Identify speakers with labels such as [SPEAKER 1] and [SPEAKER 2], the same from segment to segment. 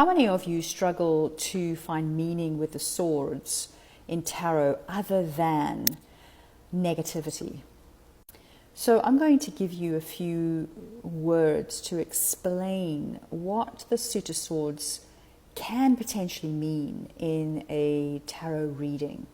[SPEAKER 1] How many of you struggle to find meaning with the swords in tarot other than negativity? So I'm going to give you a few words to explain what the Suit of Swords can potentially mean in a tarot reading.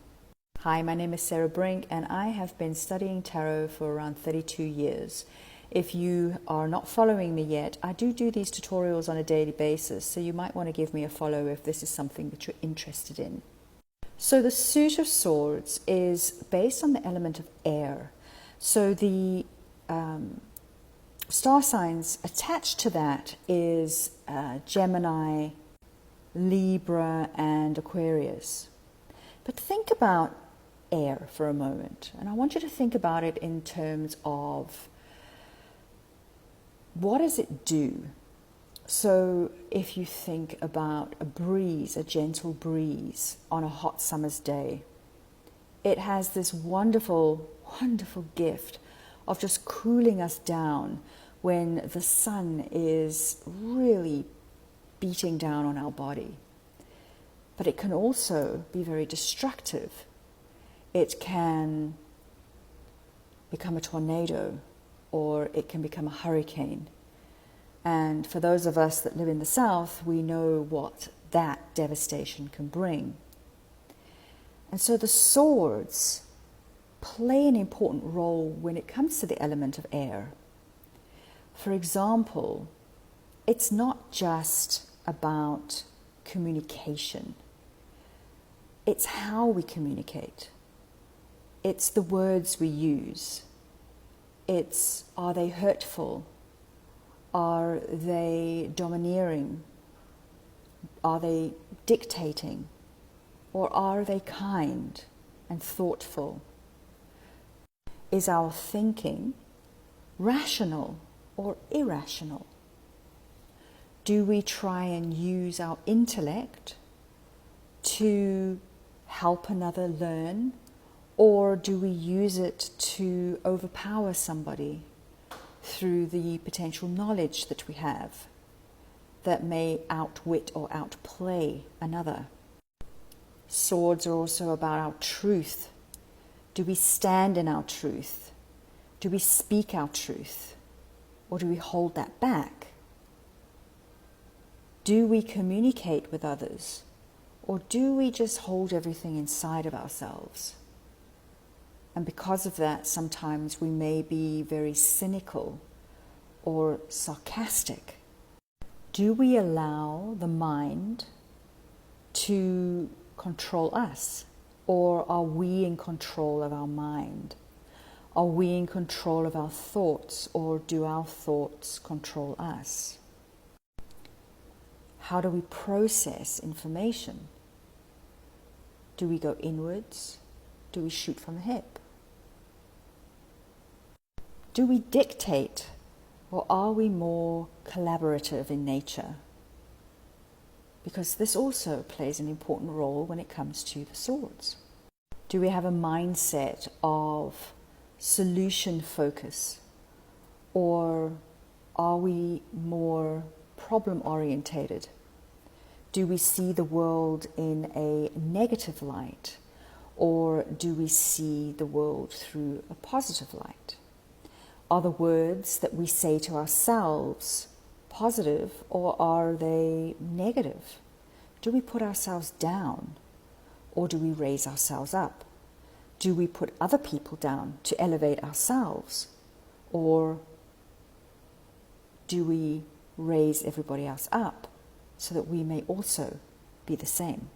[SPEAKER 1] Hi, my name is Sarah Brink and I have been studying tarot for around 32 years. If you are not following me yet, I do these tutorials on a daily basis, so you might want to give me a follow if this is something that you're interested in. So the Suit of Swords is based on the element of air. So the star signs attached to that is Gemini, Libra and Aquarius. But think about air for a moment, and I want you to think about it in terms of what does it do? So if you think about a breeze, a gentle breeze on a hot summer's day, it has this wonderful, wonderful gift of just cooling us down when the sun is really beating down on our body. But it can also be very destructive. It can become a tornado, or it can become a hurricane. And for those of us that live in the South, we know what that devastation can bring. And so the swords play an important role when it comes to the element of air. For example, it's not just about communication. It's how we communicate. It's the words we use. It's, are they hurtful? Are they domineering? Are they dictating? Or are they kind and thoughtful? Is our thinking rational or irrational? Do we try and use our intellect to help another learn? Or do we use it to overpower somebody through the potential knowledge that we have that may outwit or outplay another? Swords are also about our truth. Do we stand in our truth? Do we speak our truth? Or do we hold that back? Do we communicate with others? Or do we just hold everything inside of ourselves? And because of that, sometimes we may be very cynical or sarcastic. Do we allow the mind to control us? Or are we in control of our mind? Are we in control of our thoughts, or do our thoughts control us? How do we process information? Do we go inwards? Do we shoot from the hip? Do we dictate, or are we more collaborative in nature? Because this also plays an important role when it comes to the swords. Do we have a mindset of solution focus, or are we more problem orientated? Do we see the world in a negative light, or do we see the world through a positive light? Are the words that we say to ourselves positive, or are they negative? Do we put ourselves down, or do we raise ourselves up? Do we put other people down to elevate ourselves, or do we raise everybody else up so that we may also be the same?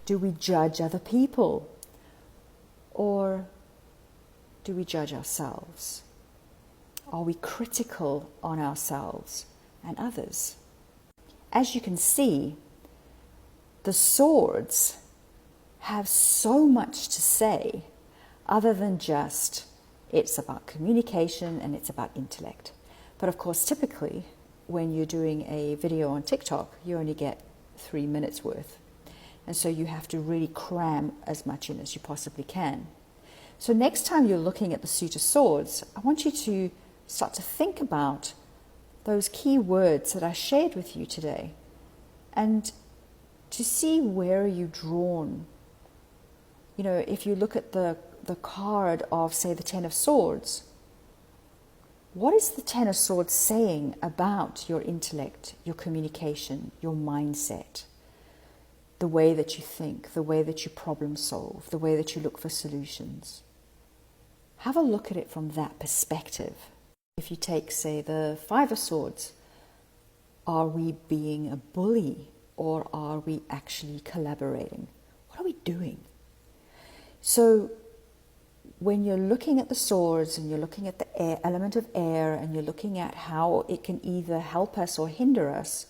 [SPEAKER 1] Do we judge other people, or do we judge ourselves? Are we critical on ourselves and others? As you can see, the swords have so much to say other than just it's about communication and it's about intellect. But of course, typically, when you're doing a video on TikTok, you only get 3 minutes worth. And so you have to really cram as much in as you possibly can. So next time you're looking at the Suit of Swords, I want you to start to think about those key words that I shared with you today and to see where you're drawn. You know, if you look at the card of, say, the Ten of Swords, what is the Ten of Swords saying about your intellect, your communication, your mindset, the way that you think, the way that you problem solve, the way that you look for solutions? Have a look at it from that perspective. If you take, say, the Five of Swords, are we being a bully or are we actually collaborating? What are we doing? So when you're looking at the swords and you're looking at the element of air and you're looking at how it can either help us or hinder us,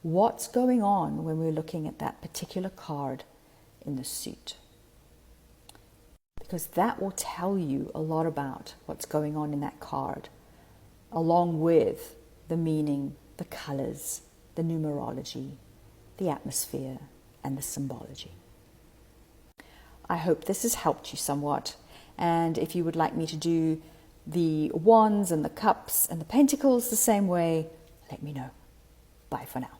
[SPEAKER 1] what's going on when we're looking at that particular card in the suit? Because that will tell you a lot about what's going on in that card, along with the meaning, the colors, the numerology, the atmosphere, and the symbology. I hope this has helped you somewhat. And if you would like me to do the wands and the cups and the pentacles the same way, let me know. Bye for now.